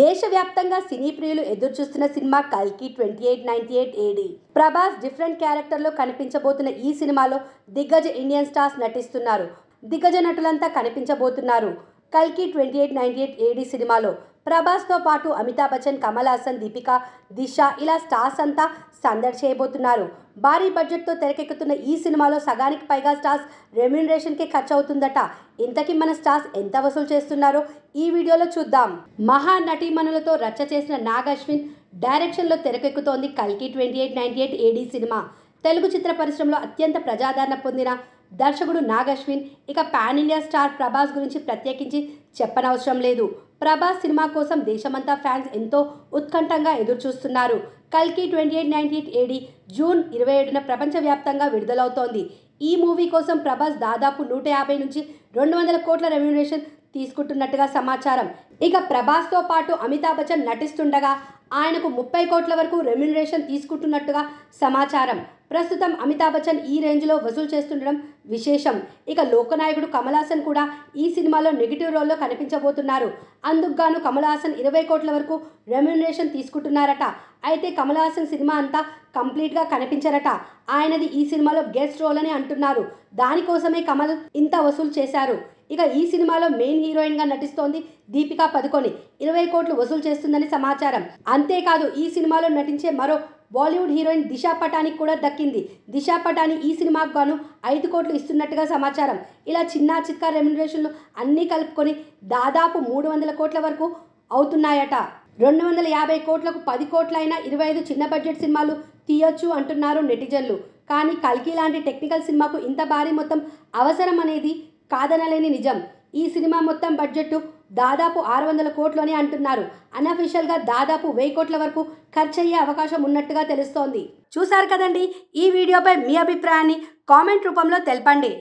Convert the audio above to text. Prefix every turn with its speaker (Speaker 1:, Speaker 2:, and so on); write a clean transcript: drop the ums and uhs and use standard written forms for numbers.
Speaker 1: దేశవ్యాప్తంగా సినీ ప్రియులు ఎదురుచూస్తున్న సినిమా కల్కి 2898 ఏడి. ప్రభాస్ డిఫరెంట్ క్యారెక్టర్లో కనిపించబోతున్న ఈ సినిమాలో దిగ్గజ ఇండియన్ స్టార్స్ నటిస్తున్నారు. దిగ్గజ నటులంతా కనిపించబోతున్నారు. కల్కి 2898 ఏడి సినిమాలో ప్రభాస్తో పాటు అమితాబ్ బచ్చన్, కమల్ హాసన్, దీపిక, దిశ ఇలా స్టార్స్ అంతా సందడి చేయబోతున్నారు. భారీ బడ్జెట్తో తెరకెక్కుతున్న ఈ సినిమాలో సగానికి పైగా స్టార్స్ రెమ్యూనరేషన్కే ఖర్చు అవుతుందట. ఇంతకీ మన స్టార్స్ ఎంత వసూలు చేస్తున్నారో ఈ వీడియోలో చూద్దాం. మహా నటీమణులతో రచ్చ చేసిన నాగ్ అశ్విన్ డైరెక్షన్లో తెరకెక్కుతోంది కల్కి 2898 ఏడి సినిమా. తెలుగు చిత్ర పరిశ్రమలో అత్యంత ప్రజాదరణ పొందిన దర్శకుడు నాగ్ అశ్విన్. ఇక పాన్ ఇండియా స్టార్ ప్రభాస్ గురించి ప్రత్యేకించి చెప్పనవసరం లేదు. ప్రభాస్ సినిమా కోసం దేశమంతా ఫ్యాన్స్ ఎంతో ఉత్కంఠంగా ఎదురుచూస్తున్నారు. కల్కి 2898 ఏడి జూన్ 27న ప్రపంచవ్యాప్తంగా విడుదలవుతోంది. ఈ మూవీ కోసం ప్రభాస్ దాదాపు 150 నుంచి 200 కోట్ల రెమ్యూనరేషన్ తీసుకుంటున్నట్టుగా సమాచారం. ఇక ప్రభాస్తో పాటు అమితాబ్ బచ్చన్ నటిస్తుండగా ఆయనకు 30 కోట్ల వరకు రెమ్యూనరేషన్ తీసుకుంటున్నట్టుగా సమాచారం. ప్రస్తుతం అమితాబ్ బచ్చన్ ఈ రేంజ్లో వసూలు చేస్తుండడం విశేషం. ఇక లోకనాయకుడు కమల్ హాసన్ కూడా ఈ సినిమాలో నెగిటివ్ రోల్లో కనిపించబోతున్నారు. అందుకుగాను కమల్ హాసన్ 20 కోట్ల వరకు రెమ్యూనరేషన్ తీసుకుంటున్నారట. అయితే కమల్ హాసన్ సినిమా అంతా కంప్లీట్గా కనిపించరట. ఆయనది ఈ సినిమాలో గెస్ట్ రోల్ అని అంటున్నారు. దానికోసమే కమల్ ఇంత వసూలు చేశారు. ఇక ఈ సినిమాలో మెయిన్ హీరోయిన్గా నటిస్తోంది దీపికా పదుకొనె. 20 కోట్లు వసూలు చేస్తుందని సమాచారం. అంతేకాదు ఈ సినిమాలో నటించే మరో బాలీవుడ్ హీరోయిన్ దిశా పటానికి కూడా దక్కింది. దిశా పటాని ఈ సినిమాకు గాను 5 కోట్లు ఇస్తున్నట్టుగా సమాచారం. ఇలా చిన్న చిత్కా రెమ్యూనరేషన్లు అన్నీ కలుపుకొని దాదాపు 300 కోట్ల వరకు అవుతున్నాయట. 250 కోట్లకు 10 కోట్లైనా 25 చిన్న బడ్జెట్ సినిమాలు తీయొచ్చు అంటున్నారు నెటిజన్లు. కానీ కల్కి లాంటి టెక్నికల్ సినిమాకు ఇంత భారీ మొత్తం అవసరం అనేది కాదనలేని నిజం. ఈ సినిమా మొత్తం బడ్జెట్ దాదాపు 600 కోట్లు అని అంటున్నారు. అన్అఫీషియల్గా దాదాపు 1000 కోట్ల వరకు ఖర్చయ్యే అవకాశం ఉన్నట్టుగా తెలుస్తోంది. చూశారు కదండి. ఈ వీడియోపై మీ అభిప్రాయాన్ని కామెంట్ రూపంలో తెలపండి.